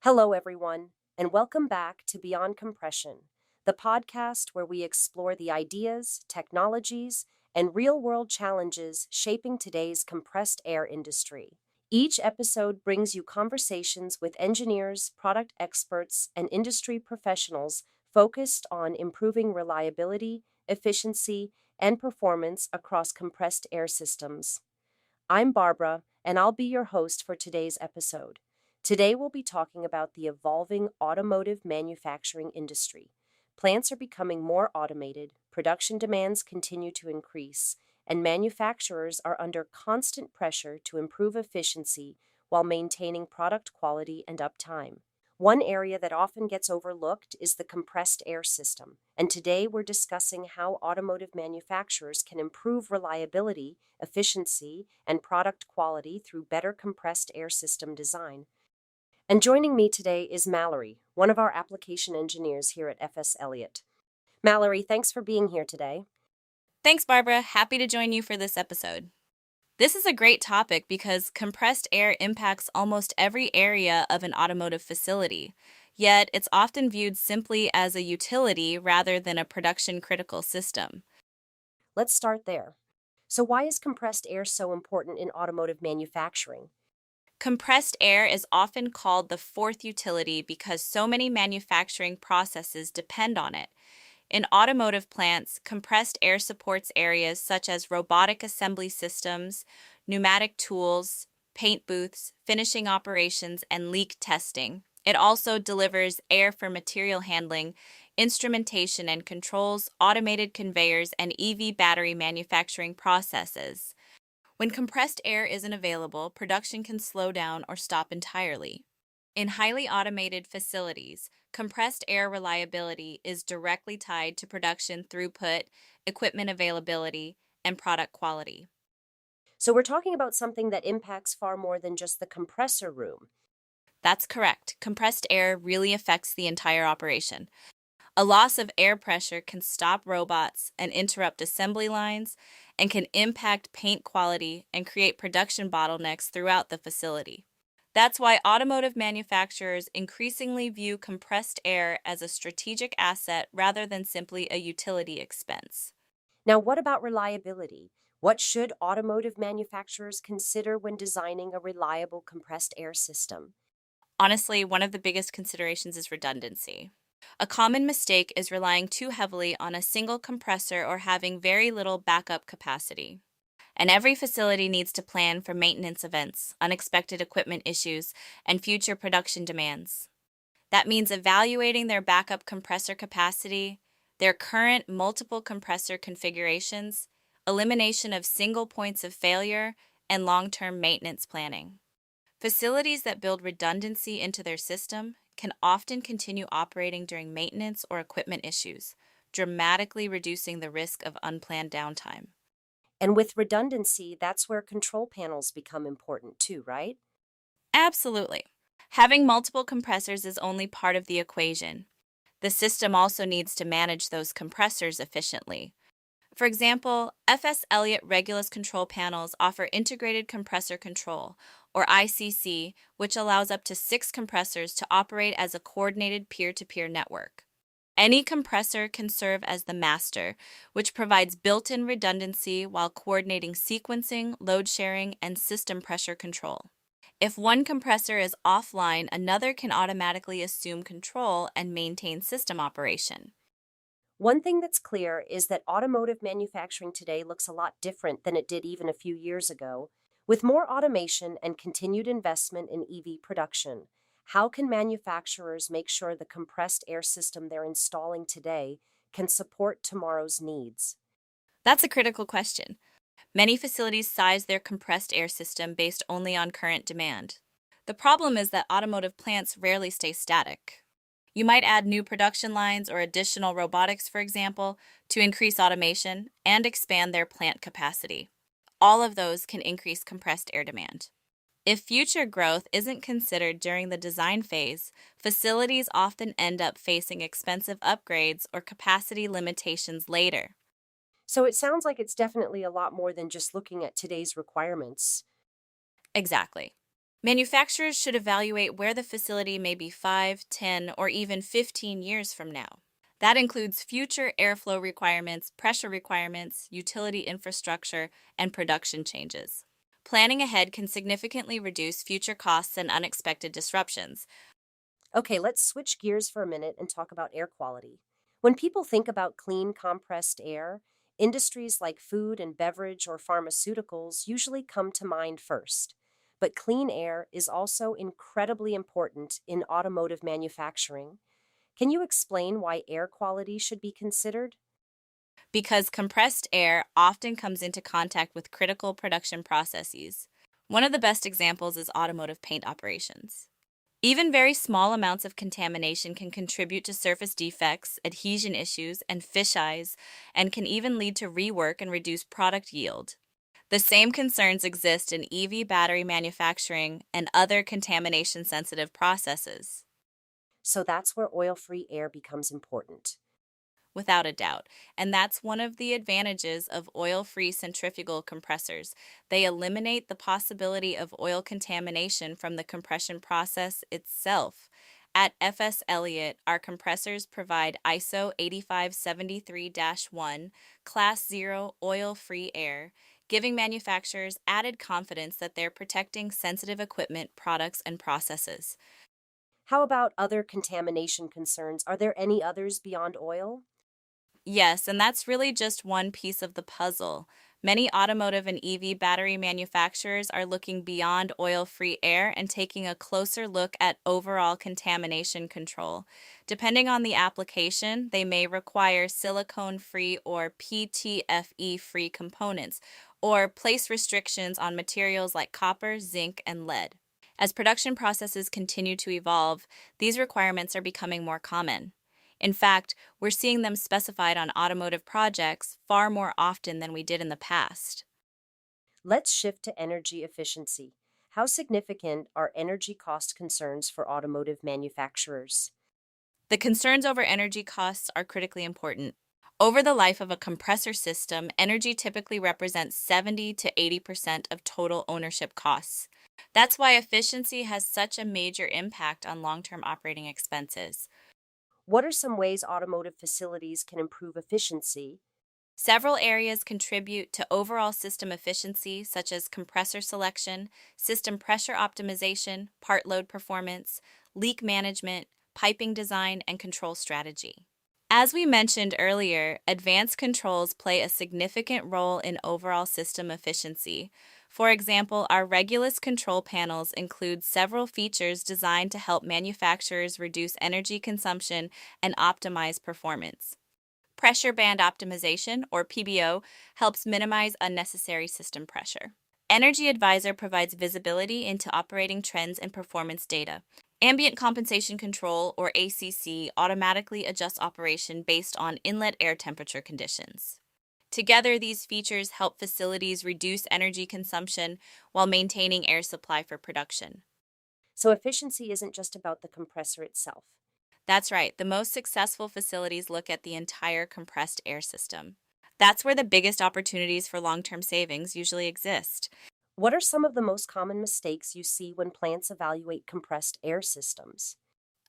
Hello, everyone, and welcome back to Beyond Compression, the podcast where we explore the ideas, technologies, and real world challenges shaping today's compressed air industry. Each episode brings you conversations with engineers, product experts, and industry professionals focused on improving reliability, efficiency, and performance across compressed air systems. I'm Barbara, and I'll be your host for today's episode. Today, we'll be talking about the evolving automotive manufacturing industry. Plants are becoming more automated, production demands continue to increase, and manufacturers are under constant pressure to improve efficiency while maintaining product quality and uptime. One area that often gets overlooked is the compressed air system, and today we're discussing how automotive manufacturers can improve reliability, efficiency, and product quality through better compressed air system design. And joining me today is Mallory, one of our application engineers here at FS-Elliott. Mallory, thanks for being here today. Thanks, Barbara. Happy to join you for this episode. This is a great topic because compressed air impacts almost every area of an automotive facility, yet it's often viewed simply as a utility rather than a production critical system. Let's start there. So, why is compressed air so important in automotive manufacturing? Compressed air is often called the fourth utility because so many manufacturing processes depend on it. In automotive plants, compressed air supports areas such as robotic assembly systems, pneumatic tools, paint booths, finishing operations, and leak testing. It also delivers air for material handling, instrumentation and controls, automated conveyors, and EV battery manufacturing processes. When compressed air isn't available, production can slow down or stop entirely. In highly automated facilities, compressed air reliability is directly tied to production throughput, equipment availability, and product quality. So, we're talking about something that impacts far more than just the compressor room. That's correct. Compressed air really affects the entire operation. A loss of air pressure can stop robots and interrupt assembly lines and can impact paint quality and create production bottlenecks throughout the facility. That's why automotive manufacturers increasingly view compressed air as a strategic asset rather than simply a utility expense. Now, what about reliability? What should automotive manufacturers consider when designing a reliable compressed air system? Honestly, one of the biggest considerations is redundancy. A common mistake is relying too heavily on a single compressor or having very little backup capacity. And every facility needs to plan for maintenance events, unexpected equipment issues, and future production demands. That means evaluating their backup compressor capacity, their current multiple compressor configurations, elimination of single points of failure, and long-term maintenance planning. Facilities that build redundancy into their system can often continue operating during maintenance or equipment issues, dramatically reducing the risk of unplanned downtime. And with redundancy, that's where control panels become important too, right? Absolutely. Having multiple compressors is only part of the equation. The system also needs to manage those compressors efficiently. For example, FS-Elliott Regulus control panels offer integrated compressor control, or ICC, which allows up to 6 compressors to operate as a coordinated peer-to-peer network. Any compressor can serve as the master, which provides built-in redundancy while coordinating sequencing, load sharing, and system pressure control. If one compressor is offline, another can automatically assume control and maintain system operation. One thing that's clear is that automotive manufacturing today looks a lot different than it did even a few years ago. With more automation and continued investment in EV production, how can manufacturers make sure the compressed air system they're installing today can support tomorrow's needs? That's a critical question. Many facilities size their compressed air system based only on current demand. The problem is that automotive plants rarely stay static. You might add new production lines or additional robotics, for example, to increase automation and expand their plant capacity. All of those can increase compressed air demand. If future growth isn't considered during the design phase, facilities often end up facing expensive upgrades or capacity limitations later. So it sounds like it's definitely a lot more than just looking at today's requirements. Exactly. Manufacturers should evaluate where the facility may be 5, 10, or even 15 years from now. That includes future airflow requirements, pressure requirements, utility infrastructure, and production changes. Planning ahead can significantly reduce future costs and unexpected disruptions. Okay, let's switch gears for a minute and talk about air quality. When people think about clean, compressed air, industries like food and beverage or pharmaceuticals usually come to mind first. But clean air is also incredibly important in automotive manufacturing. Can you explain why air quality should be considered? Because compressed air often comes into contact with critical production processes. One of the best examples is automotive paint operations. Even very small amounts of contamination can contribute to surface defects, adhesion issues, and fisheyes, and can even lead to rework and reduce product yield. The same concerns exist in EV battery manufacturing and other contamination sensitive processes. So that's where oil free air becomes important. Without a doubt. And that's one of the advantages of oil free centrifugal compressors. They eliminate the possibility of oil contamination from the compression process itself. At FS-Elliott, our compressors provide ISO 8573 1 Class 0 oil free air, giving manufacturers added confidence that they're protecting sensitive equipment, products, and processes. How about other contamination concerns? Are there any others beyond oil? Yes, and that's really just one piece of the puzzle. Many automotive and EV battery manufacturers are looking beyond oil free air and taking a closer look at overall contamination control. Depending on the application, they may require silicone free or PTFE free components, or place restrictions on materials like copper, zinc, and lead. As production processes continue to evolve, these requirements are becoming more common. In fact, we're seeing them specified on automotive projects far more often than we did in the past. Let's shift to energy efficiency. How significant are energy cost concerns for automotive manufacturers? The concerns over energy costs are critically important. Over the life of a compressor system, energy typically represents 70 to 80% of total ownership costs. That's why efficiency has such a major impact on long term operating expenses. What are some ways automotive facilities can improve efficiency? Several areas contribute to overall system efficiency, such as compressor selection, system pressure optimization, part load performance, leak management, piping design, and control strategy. As we mentioned earlier, advanced controls play a significant role in overall system efficiency. For example, our Regulus control panels include several features designed to help manufacturers reduce energy consumption and optimize performance. Pressure band optimization, or PBO, helps minimize unnecessary system pressure. Energy Advisor provides visibility into operating trends and performance data. Ambient compensation control, or ACC, automatically adjusts operation based on inlet air temperature conditions. Together, these features help facilities reduce energy consumption while maintaining air supply for production. So, efficiency isn't just about the compressor itself. That's right, the most successful facilities look at the entire compressed air system. That's where the biggest opportunities for long term savings usually exist. What are some of the most common mistakes you see when plants evaluate compressed air systems?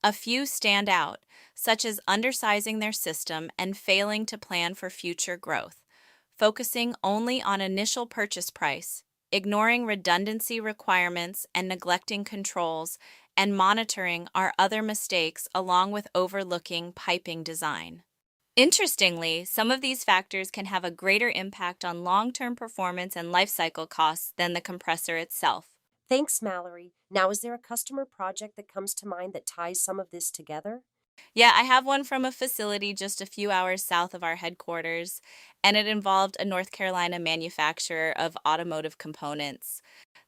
A few stand out, such as undersizing their system and failing to plan for future growth, focusing only on initial purchase price, ignoring redundancy requirements and neglecting controls, and monitoring are other mistakes along with overlooking piping design. Interestingly, some of these factors can have a greater impact on long term performance and lifecycle costs than the compressor itself. Thanks, Mallory. Now, is there a customer project that comes to mind that ties some of this together? Yeah, I have one from a facility just a few hours south of our headquarters, and it involved a North Carolina manufacturer of automotive components.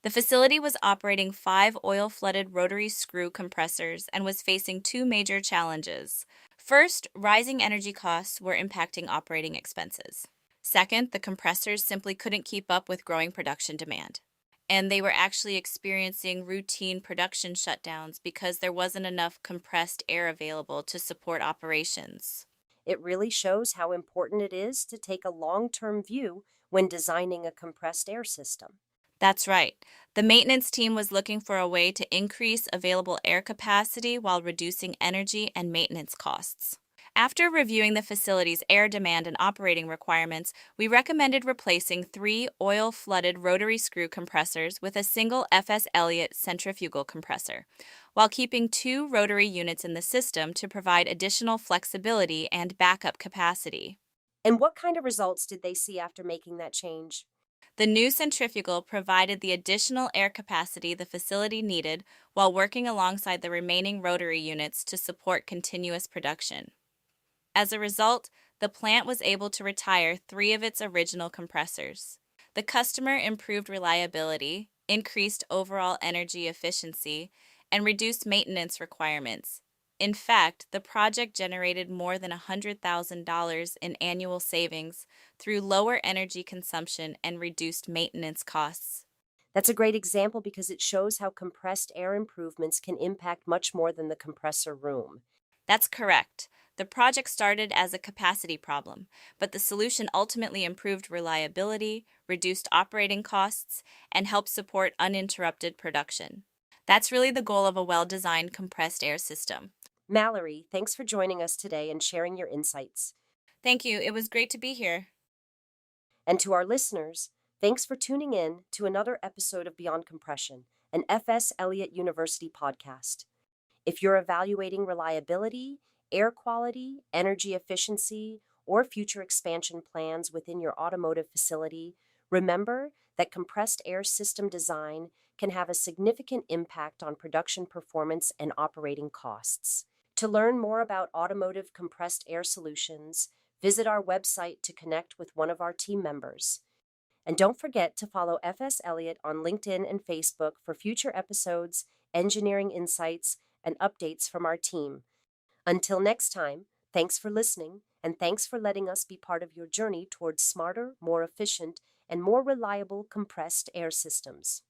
The facility was operating 5 oil flooded rotary screw compressors and was facing two major challenges. First, rising energy costs were impacting operating expenses. Second, the compressors simply couldn't keep up with growing production demand. And they were actually experiencing routine production shutdowns because there wasn't enough compressed air available to support operations. It really shows how important it is to take a long term view when designing a compressed air system. That's right. The maintenance team was looking for a way to increase available air capacity while reducing energy and maintenance costs. After reviewing the facility's air demand and operating requirements, we recommended replacing three oil flooded rotary screw compressors with a single FS-Elliott centrifugal compressor, while keeping two rotary units in the system to provide additional flexibility and backup capacity. And what kind of results did they see after making that change? The new centrifugal provided the additional air capacity the facility needed while working alongside the remaining rotary units to support continuous production. As a result, the plant was able to retire three of its original compressors. The customer improved reliability, increased overall energy efficiency, and reduced maintenance requirements. In fact, the project generated more than $100,000 in annual savings through lower energy consumption and reduced maintenance costs. That's a great example because it shows how compressed air improvements can impact much more than the compressor room. That's correct. The project started as a capacity problem, but the solution ultimately improved reliability, reduced operating costs, and helped support uninterrupted production. That's really the goal of a well designed compressed air system. Mallory, thanks for joining us today and sharing your insights. Thank you. It was great to be here. And to our listeners, thanks for tuning in to another episode of Beyond Compression, an FS-Elliott University podcast. If you're evaluating reliability, air quality, energy efficiency, or future expansion plans within your automotive facility, remember that compressed air system design can have a significant impact on production performance and operating costs. To learn more about automotive compressed air solutions, visit our website to connect with one of our team members. And don't forget to follow FS-Elliott on LinkedIn and Facebook for future episodes, engineering insights, and updates from our team. Until next time, thanks for listening, and thanks for letting us be part of your journey towards smarter, more efficient, and more reliable compressed air systems.